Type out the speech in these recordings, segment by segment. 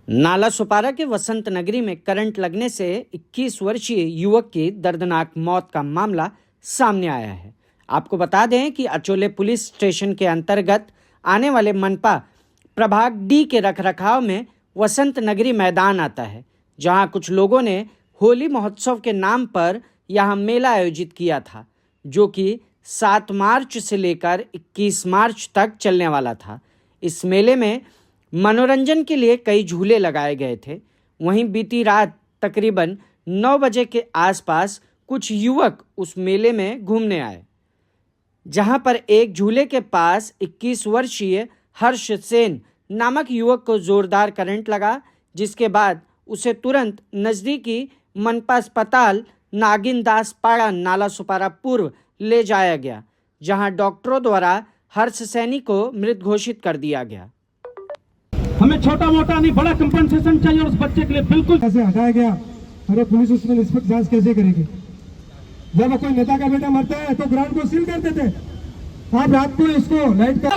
नाला सुपारा के वसंत नगरी में करंट लगने से 21 वर्षीय युवक की दर्दनाक मौत का मामला सामने आया है। आपको बता दें कि अचोले पुलिस स्टेशन के अंतर्गत आने वाले मनपा प्रभाग डी के रखरखाव में वसंत नगरी मैदान आता है, जहां कुछ लोगों ने होली महोत्सव के नाम पर यहां मेला आयोजित किया था, जो कि 7 मार्च से लेकर 21 मार्च तक चलने वाला था। इस मेले में मनोरंजन के लिए कई झूले लगाए गए थे। वहीं बीती रात तकरीबन 9 बजे के आसपास कुछ युवक उस मेले में घूमने आए, जहां पर एक झूले के पास 21 वर्षीय हर्ष सेन नामक युवक को जोरदार करंट लगा, जिसके बाद उसे तुरंत नज़दीकी मनपा अस्पताल नागिन दास पाड़ा नाला सुपारा पूर्व ले जाया गया, जहां डॉक्टरों द्वारा हर्ष सैनी को मृत घोषित कर दिया गया। हमें छोटा मोटा नहीं, बड़ा कंपनसेशन चाहिए और उस बच्चे के लिए बिल्कुल कैसे हटाया गया। अरे पुलिस उसमें निष्पक्ष जांच कैसे करेगी? जब कोई नेता का बेटा मरता है तो ग्राउंड को सील कर देते। आप रात को इसको लाइट का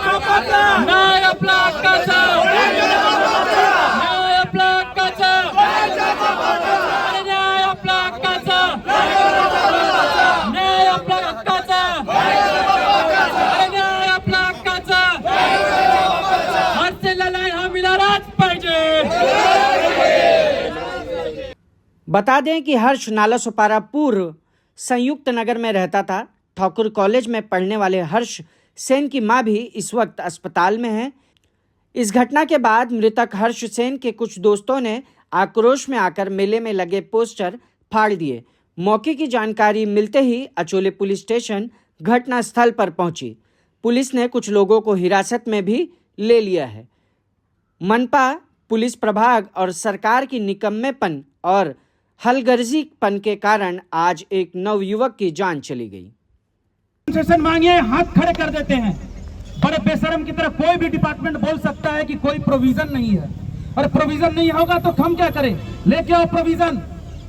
बता दें कि हर्ष नाला सुपारा पूर्व संयुक्त नगर में रहता था। ठाकुर कॉलेज में पढ़ने वाले हर्ष सेन की मां भी इस वक्त अस्पताल में है। इस घटना के बाद मृतक हर्ष सेन के कुछ दोस्तों ने आक्रोश में आकर मेले में लगे पोस्टर फाड़ दिए। मौके की जानकारी मिलते ही अचोले पुलिस स्टेशन घटनास्थल पर पहुंची। पुलिस ने कुछ लोगों को हिरासत में भी ले लिया है। मनपा पुलिस प्रभाग और सरकार की निकम्मेपन और हलगर्जीपन के कारण आज एक नवयुवक की जान चली गई। कंपनसेशन मांगिए, हाथ खड़े कर देते हैं। बड़े बेशरम की तरह कोई भी डिपार्टमेंट बोल सकता है कि कोई प्रोविजन नहीं है, और प्रोविजन नहीं होगा तो हम क्या करें? लेके आओ प्रोविजन।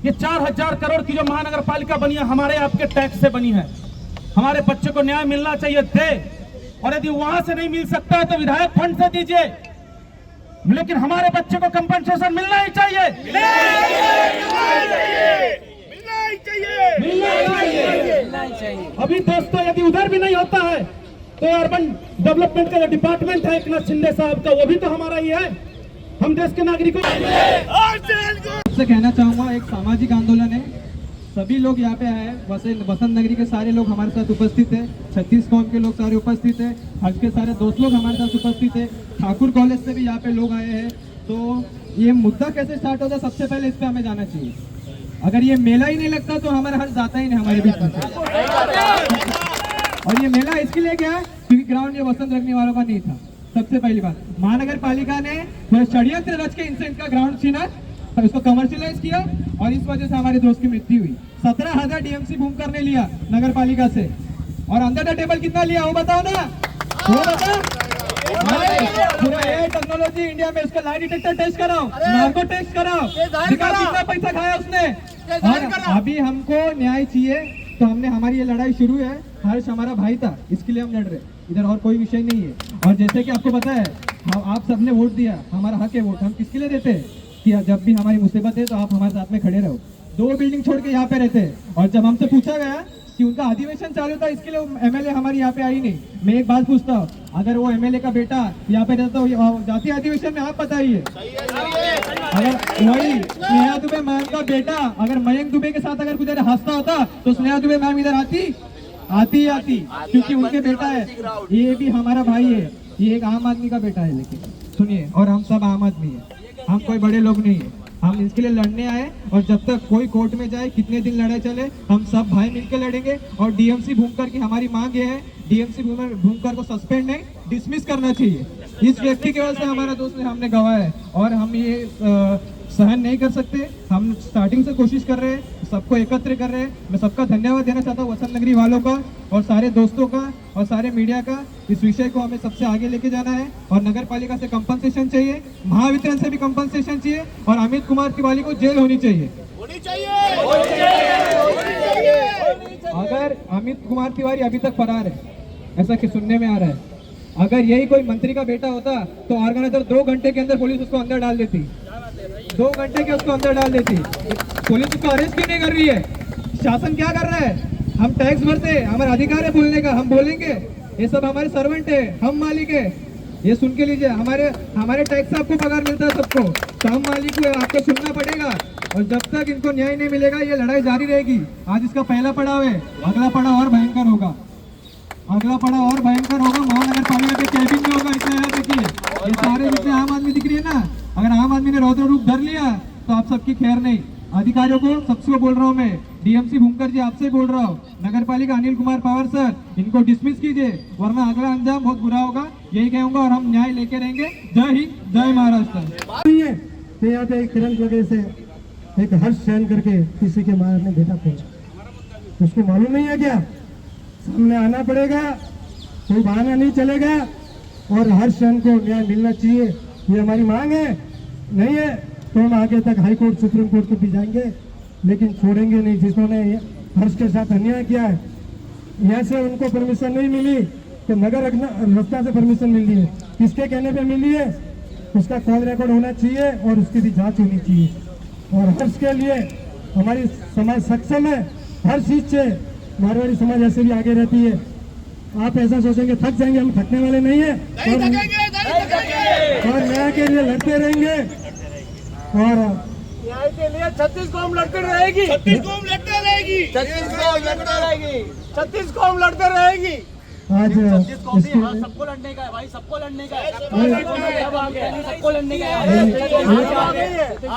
ये 4000 करोड़ की जो महानगर पालिका बनी है, हमारे आपके टैक्स से बनी है। हमारे बच्चे को न्याय मिलना चाहिए, दे। और यदि वहां से नहीं मिल सकता है तो विधायक फंड से दीजिए, लेकिन हमारे बच्चे को कंपनसेशन मिलना ही चाहिए। अभी दोस्तों, यदि उधर भी नहीं होता है तो अर्बन डेवलपमेंट का जो डिपार्टमेंट है एकनाथ शिंदे साहब का, वो भी तो हमारा ही है। हम देश के नागरिकों से कहना चाहूंगा, एक सामाजिक आंदोलन है। सभी लोग यहाँ पे आए हैं। वसंत नगरी के सारे लोग हमारे साथ उपस्थित है। 36 कौम के लोग सारे उपस्थित है। हज के सारे दोस्त लोग हमारे साथ उपस्थित है। ठाकुर कॉलेज से भी यहाँ पे लोग आए हैं। तो ये मुद्दा कैसे स्टार्ट होता है, सबसे पहले इस पे हमें जाना चाहिए। अगर ये मेला ही नहीं लगता तो हमारा हर्ष जाता ही नहीं हमारे बीच में। और ये मेला इसके लिए गया क्योंकि ग्राउंड ये वसंत रखने वालों का नहीं था। सबसे पहली बात, महानगर पालिका ने षड्यंत्र रच के इनसे इनका ग्राउंड छीना, उसको कमर्शियलाइज किया और इस वजह से हमारे दोस्त की मृत्यु हुई। 17,000 डीएमसी बूम करने लिया नगर पालिका से, और अंदर द टेबल कितना लिया वो बताओ ना, वो बताओ। पूरा एआई टेक्नोलॉजी इंडिया में, इसका लाई डिटेक्टर टेस्ट कराओ, नार्को टेस्ट कराओ, कितना पैसा खाया उसने। और अभी हमको न्याय चाहिए, तो हमने हमारी ये लड़ाई शुरू है। हर्ष हमारा भाई था, इसके लिए हम लड़ रहे, इधर और कोई विषय नहीं है। और जैसे कि आपको पता है, आप सबने वोट दिया, हमारा हक है वोट। हम किसके लिए देते हैं कि जब भी हमारी मुसीबत है तो आप हमारे साथ में खड़े रहो। 2 बिल्डिंग छोड़ के यहाँ पे रहते हैं। और जब हमसे पूछा गया कि उनका अधिवेशन चालू था, इसके लिए एमएलए हमारी यहाँ पे आई नहीं। मैं एक बात पूछता हूँ, अगर वो एमएलए का बेटा यहाँ पे रहता तो जातीय अधिवेशन में आप बताइए। अगर वही स्नेहा दुबे मैम का बेटा अगर मयंक दुबे के साथ अगर कुछ हंसता होता तो स्नेहा दुबे मैम इधर आती क्योंकि उनके बेटा है। ये भी हमारा भाई है, ये एक आम आदमी का बेटा है। लेकिन सुनिए, और हम सब आम आदमी है, हम कोई बड़े लोग नहीं है। हम इसके लिए लड़ने आए, और जब तक कोई कोर्ट में जाए, कितने दिन लड़ाई चले, हम सब भाई मिलकर लड़ेंगे। और डीएमसी भूमकर की हमारी मांग ये है, डीएमसी भूमकर को सस्पेंड नहीं, डिसमिस करना चाहिए। इस व्यक्ति की वजह से हमारा दोस्त ने हमने गवाया है, और हम ये सहन नहीं कर सकते। हम स्टार्टिंग से कोशिश कर रहे हैं, सबको एकत्र कर रहे हैं। मैं सबका धन्यवाद देना चाहता हूँ, वसंत नगरी वालों का और सारे दोस्तों का और सारे मीडिया का। इस विषय को हमें सबसे आगे लेके जाना है, और नगर पालिका से कंपनसेशन चाहिए, महावितरण से भी कंपनसेशन चाहिए, और अमित कुमार तिवारी को जेल होनी चाहिए। अगर अमित कुमार तिवारी अभी तक फरार है, ऐसा कि सुनने में आ रहा है, अगर यही कोई मंत्री का बेटा होता तो ऑर्गेनाइजर 2 घंटे के अंदर पुलिस उसको अंदर डाल देती। 2 घंटे के उसको अंदर डाल देती। पुलिस उसको अरेस्ट क्यों नहीं कर रही है? शासन क्या कर रहा है? हम टैक्स भरते हैं, हमारा अधिकार है बोलने का, हम बोलेंगे। ये सब हमारे सर्वेंट है, हम मालिक है। ये सुन के लीजिए, हमारे टैक्स से आपको पगार मिलता है सबको, तो हम मालिक हुए, आपको सुनना पड़ेगा। और जब तक इनको न्याय नहीं मिलेगा ये लड़ाई जारी रहेगी। आज इसका पहला पड़ाव है, अगला पड़ाव और भयंकर होगा। अगला पड़ाव और भयंकर होगा, महानगर पालिका के कैबिन में होगा। इसलिए याद रखिए, ये सारे जितने आम आदमी दिख रही है ना, अगर आम आदमी ने रौद्र रूप धर लिया तो आप सबकी खैर नहीं। अधिकारियों को सबसे बोल रहा हूँ मैं, डीएमसी भूमकर जी आपसे बोल रहा हूँ, नगर पालिका अनिल कुमार पवार सर, इनको डिसमिस कीजिए, वरना अगला अंजाम बहुत बुरा होगा। यही कहूंगा और हम न्याय लेके रहेंगे। जय हिंद, जय महाराष्ट्र। तो यहाँ पे एक करंट लगे से एक हर्ष सहन करके किसी के मारने बेटा पहुंचा, उसको मालूम नहीं है क्या? सामने आना पड़ेगा, कोई बहाना नहीं चलेगा और हर्ष सहन को न्याय मिलना चाहिए। ये हमारी मांग है। नहीं है तो हम आगे तक हाई कोर्ट, सुप्रीम कोर्ट को भी जाएंगे, लेकिन छोड़ेंगे नहीं। जिन्होंने हर्ष के साथ अन्याय किया है, यहाँ से उनको परमिशन नहीं मिली तो नगर रस्ता से परमिशन मिली है, किसके कहने पे मिली है? उसका कॉल रिकॉर्ड होना चाहिए और उसकी भी जांच होनी चाहिए। और हर्ष के लिए हमारी समाज सक्षम है, हर चीज से मारवाड़ी समाज ऐसे भी आगे रहती है। आप ऐसा सोचेंगे थक जाएंगे, हम थकने वाले नहीं है और न्याय के लिए लड़ते रहेंगे। और न्याय के लिए 36 कौम लड़ते रहेगी, 36 कौम लड़ते रहेगी, 36 कौम लड़ते रहेगी, 36 कौम लड़ते रहेगी। आज सबको लड़ने का है भाई, सबको लड़ने का है, सबको लड़ने का है।